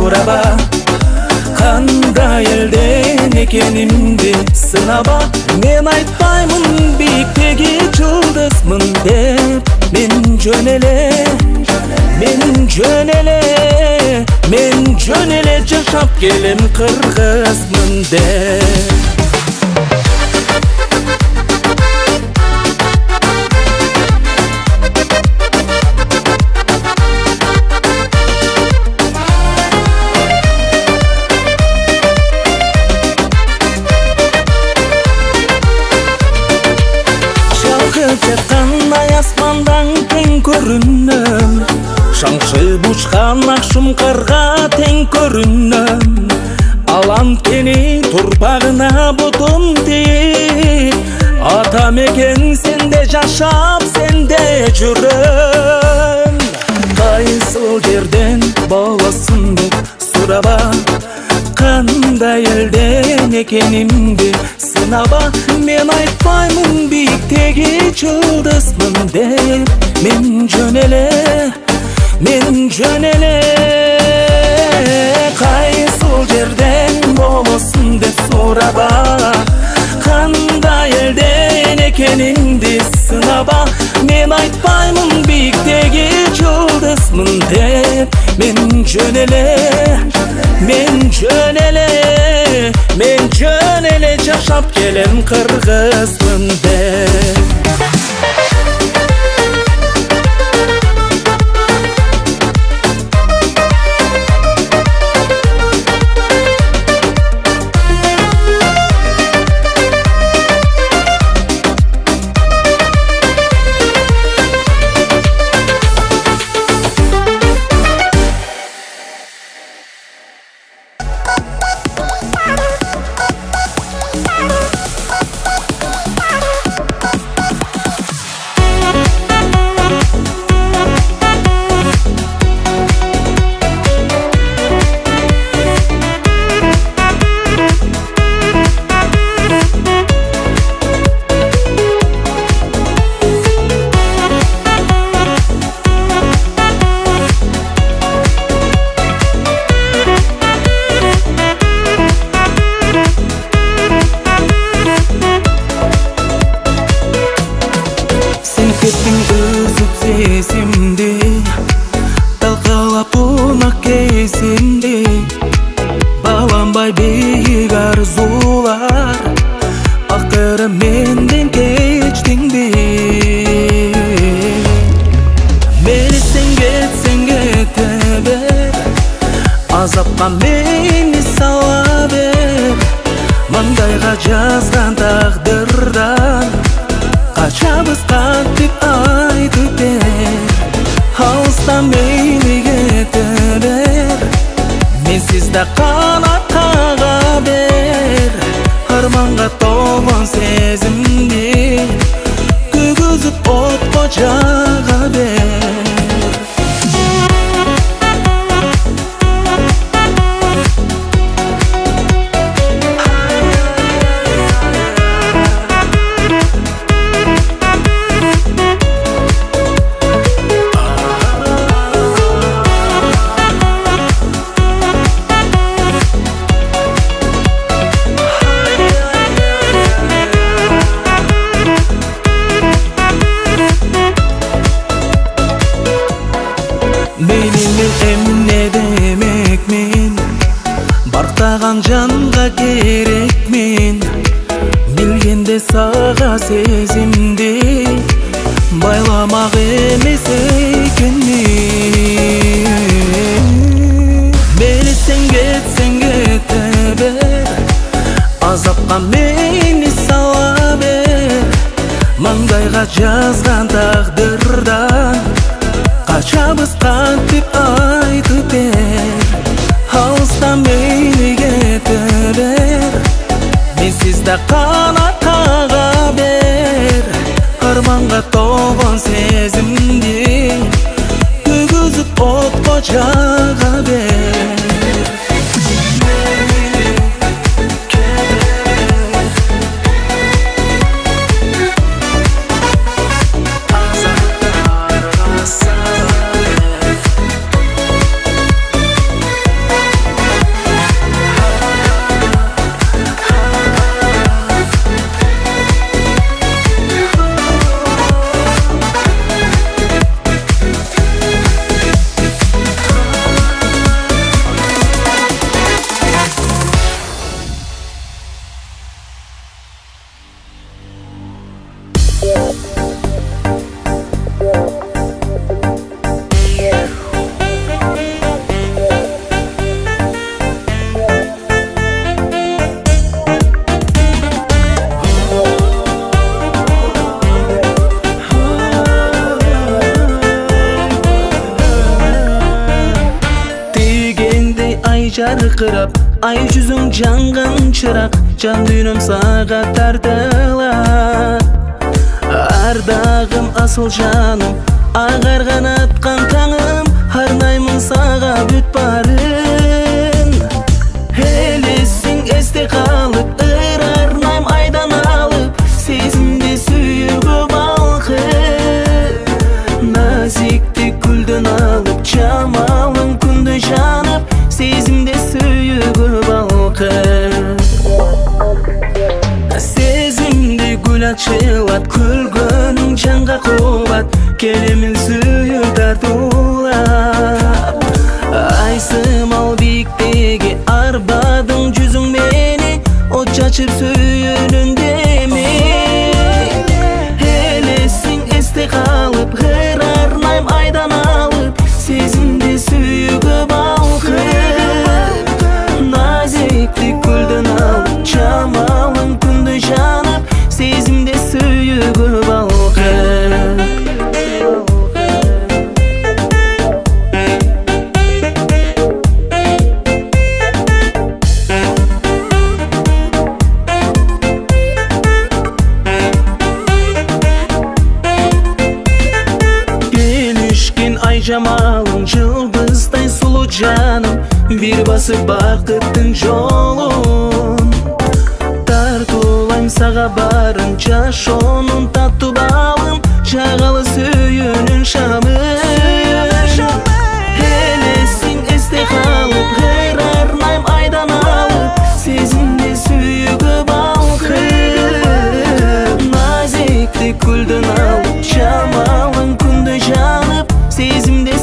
сураба, кандай элден экенимди сынаба. Мен айтпаймын бийиктеги жылдызмын деп, мен жөн эле жашап келем кыргызмын деп. Жаткан ай асмандан тең көрүнөм, шаңшып учкан акшым карга тең көрүнөм. Алам кени турпагына бутум тийип, ата мекен сенде жашап, сенде жүрөм. Кайсыл жерден болосун деп сураба, кандай элден экенимди сынаба. Мен айтпаймын бийиктеги жылдызмын деп, мен жөн эле кайсыл жерден болосун деп сураба, кандай элден экенимди сынаба. Мен айтпаймын бийиктеги жылдызмын деп, мен жөн эле жашап келем кыргызмын деп. Üzüp sesimdi, talkalap unak kesimdi. Bağlanbay beyik arzular, akırı menden keçtindi. Meni sen kete ber, azapka meni sala ber. Mangayga жазган taqdırdan, kaçabız katip aytıp ber. Алыстан мейли кете бер, менсиз да канат кага бер. Арманга толгон сезимди күйгүзүп отко жага бер. Meyli emne demekmin, бартаган жанга керекмин. Билгенде сага сезимди, байламак эмес экенмин. Мени сен кете бер, азапка мени сала бер. Маңдайга жазган тагдырдан, kaçabız katip aytıp ber. Алыстан мейли кете бер, менсиз да канат кага бер. Арманга толгон сезимди күйгүзүп отко жага бер. жарқырап, ай жүзің жанған шырақ, жан дүйнөм сага тартылат. Ардагым, асыл жаным, ағарған атқан таңым, арнаймын сага бүт барын. Елесің есте қалып, ыр арнайм айдан алып, сезімде сүйігі балқып. Назикті күлден алып, жамалың күнді жанып, сезімде сүйігі балқып. Сезімде гүл açылат, күлгөнің жанға қуат, келемін сүйі тартулап. Айсымал биіктегі арбадың жүзің мені, от чачып сүйініндеме. Елесің есте қалып, ғыр арнайм айдан алып, сезімде сүйігі балқып. Назикті күлден алып, жамалың күнді жанып, сезімде сүйігі балқып. Ай жамалың, жылдыздай сұлу жаным, бір басып бақыттың жолын. Тартулайм саға барын, жашонын татты балым, жағалы сүйінің шамын. Елесің есте қалып, ғыр арнайм айдан алып, сезімде сүйігі балқып. Назикті күлден алып, жамалың күнді жанып, сезімде